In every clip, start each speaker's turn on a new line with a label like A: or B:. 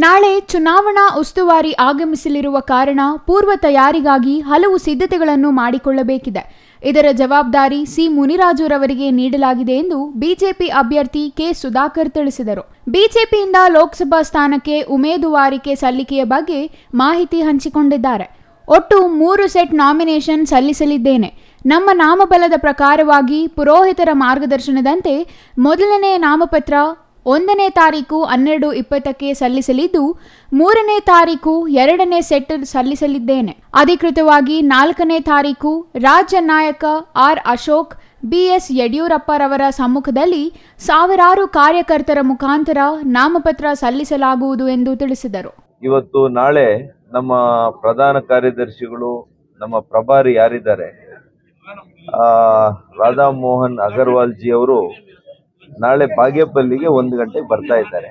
A: ನಾಳೆ ಚುನಾವಣಾ ಉಸ್ತುವಾರಿ ಆಗಮಿಸಲಿರುವ ಕಾರಣ ಪೂರ್ವ ತಯಾರಿಗಾಗಿ ಹಲವು ಸಿದ್ಧತೆಗಳನ್ನು ಮಾಡಿಕೊಳ್ಳಬೇಕಿದೆ. ಇದರ ಜವಾಬ್ದಾರಿ ಸಿ ಮುನಿರಾಜುರವರಿಗೆ ನೀಡಲಾಗಿದೆ ಎಂದು ಬಿಜೆಪಿ ಅಭ್ಯರ್ಥಿ ಕೆ ಸುಧಾಕರ್ ತಿಳಿಸಿದರು. ಬಿಜೆಪಿಯಿಂದ ಲೋಕಸಭಾ ಸ್ಥಾನಕ್ಕೆ ಉಮೇದುವಾರಿಕೆ ಸಲ್ಲಿಕೆಯ ಬಗ್ಗೆ ಮಾಹಿತಿ ಹಂಚಿಕೊಂಡಿದ್ದಾರೆ. ಒಟ್ಟು 3 ಸೆಟ್ ನಾಮಿನೇಷನ್ ಸಲ್ಲಿಸಲಿದ್ದೇನೆ. ನಮ್ಮ ನಾಮಬಲದ ಪ್ರಕಾರವಾಗಿ ಪುರೋಹಿತರ ಮಾರ್ಗದರ್ಶನದಂತೆ ಮೊದಲನೇ ನಾಮಪತ್ರ 1ನೇ ತಾರೀಕು 12:20ಕ್ಕೆ ಸಲ್ಲಿಸಲಿದ್ದು 3ನೇ ತಾರೀಕು 2ನೇ ಸೆಟ್ ಸಲ್ಲಿಸಲಿದ್ದೇನೆ. ಅಧಿಕೃತವಾಗಿ 4ನೇ ತಾರೀಕು ರಾಜ್ಯ ನಾಯಕ ಆರ್ ಅಶೋಕ್, ಬಿಎಸ್ ಯಡಿಯೂರಪ್ಪರವರ ಸಮ್ಮುಖದಲ್ಲಿ ಸಾವಿರಾರು ಕಾರ್ಯಕರ್ತರ ಮುಖಾಂತರ ನಾಮಪತ್ರ ಸಲ್ಲಿಸಲಾಗುವುದು ಎಂದು ತಿಳಿಸಿದರು.
B: ಇವತ್ತು ನಾಳೆ ನಮ್ಮ ಪ್ರಧಾನ ಕಾರ್ಯದರ್ಶಿಗಳು, ನಮ್ಮ ಪ್ರಭಾರಿ ಯಾರಿದ್ದಾರೆ ರಾಧಾ ಮೋಹನ್ ಅಗರ್ವಾಲ್ ಜಿ ಅವರು ನಾಳೆ ಬಾಗೇಪಲ್ಲಿಗೆ 1 ಗಂಟೆಗೆ ಬರ್ತಾ ಇದ್ದಾರೆ.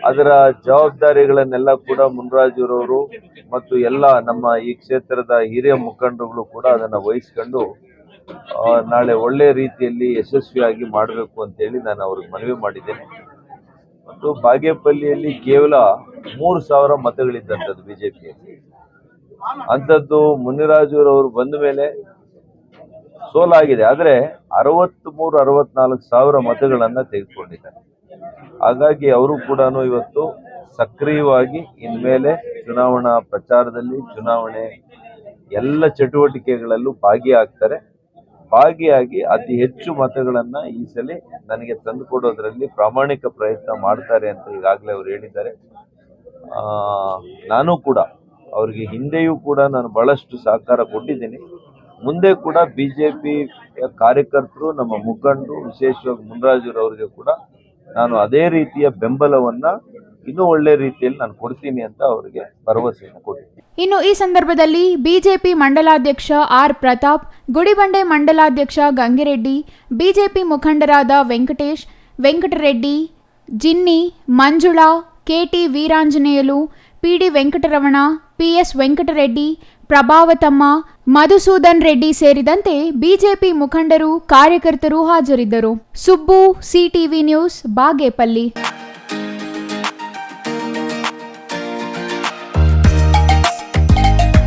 B: ಅದರ ಜವಾಬ್ದಾರಿಗಳನ್ನೆಲ್ಲ ಕೂಡ ಮುನಿರಾಜುರವರು ಮತ್ತು ಎಲ್ಲ ನಮ್ಮ ಈ ಕ್ಷೇತ್ರದ ಹಿರಿಯ ಮುಖಂಡರುಗಳು ಕೂಡ ಅದನ್ನು ವಹಿಸ್ಕೊಂಡು ನಾಳೆ ಒಳ್ಳೆ ರೀತಿಯಲ್ಲಿ ಯಶಸ್ವಿಯಾಗಿ ಮಾಡಬೇಕು ಅಂತೇಳಿ ನಾನು ಅವ್ರಿಗೆ ಮನವಿ ಮಾಡಿದ್ದೇನೆ. ಮತ್ತು ಬಾಗೇಪಲ್ಲಿಯಲ್ಲಿ ಕೇವಲ 3,000 ಮತಗಳಿದ್ದಂಥದ್ದು ಬಿಜೆಪಿಯಲ್ಲಿ. ಅಂಥದ್ದು ಮುನಿರಾಜುರವರು ಬಂದ ಮೇಲೆ ಸೋಲಾಗಿದೆ. ಆದರೆ 63-64 ಸಾವಿರ ಮತಗಳನ್ನು ತೆಗೆದುಕೊಂಡಿದ್ದಾರೆ. ಹಾಗಾಗಿ ಅವರು ಕೂಡ ಇವತ್ತು ಸಕ್ರಿಯವಾಗಿ ಇನ್ಮೇಲೆ ಚುನಾವಣಾ ಪ್ರಚಾರದಲ್ಲಿ, ಚುನಾವಣೆ ಎಲ್ಲ ಚಟುವಟಿಕೆಗಳಲ್ಲೂ ಭಾಗಿಯಾಗ್ತಾರೆ. ಭಾಗಿಯಾಗಿ ಅತಿ ಹೆಚ್ಚು ಮತಗಳನ್ನು ಈ ಸಲ ನನಗೆ ತಂದುಕೊಡೋದ್ರಲ್ಲಿ ಪ್ರಾಮಾಣಿಕ ಪ್ರಯತ್ನ ಮಾಡ್ತಾರೆ ಅಂತ ಈಗಾಗಲೇ ಅವರು ಹೇಳಿದ್ದಾರೆ. ನಾನು ಕೂಡ ಅವರಿಗೆ ಹಿಂದೆಯೂ ಕೂಡ ನಾನು ಬಹಳಷ್ಟು ಸಹಕಾರ ಕೊಟ್ಟಿದ್ದೀನಿ. ಮುಂದೆ ಕೂಡ ಬಿಜೆಪಿ ಕಾರ್ಯಕರ್ತರು, ನಮ್ಮ ಮುಖಂಡರು, ವಿಶೇಷವಾಗಿ ಮುನಿರಾಜುರವರಿಗೆ ಕೂಡ ನಾನು ಅದೇ ರೀತಿಯ ಬೆಂಬಲವನ್ನ ಇನ್ನೂ ಒಳ್ಳೆ ರೀತಿಯಲ್ಲಿ ನಾನು ಕೊಡ್ತೀನಿ ಅಂತ ಅವರಿಗೆ ಭರವಸೆಯನ್ನು ಕೊಟ್ಟಿದ್ದೀನಿ.
A: ಇನ್ನು ಈ ಸಂದರ್ಭದಲ್ಲಿ ಬಿಜೆಪಿ ಮಂಡಲಾಧ್ಯಕ್ಷ ಆರ್ ಪ್ರತಾಪ್, ಗುಡಿಬಂಡೆ ಮಂಡಲಾಧ್ಯಕ್ಷ ಗಂಗಿರೆಡ್ಡಿ, ಬಿಜೆಪಿ ಮುಖಂಡರಾದ Venkatesh, Venkatareddy, Jinni, Manjula, KT Veeranjaneyalu, PD Venkataramana, PS Venkatareddy, Prabhavathamma, Madhusudan Reddy ಸೇರಿದಂತೆ ಬಿಜೆಪಿ ಮುಖಂಡರು, ಕಾರ್ಯಕರ್ತರು ಹಾಜರಿದ್ದರು. Subbu, CTV news, Bagepalli.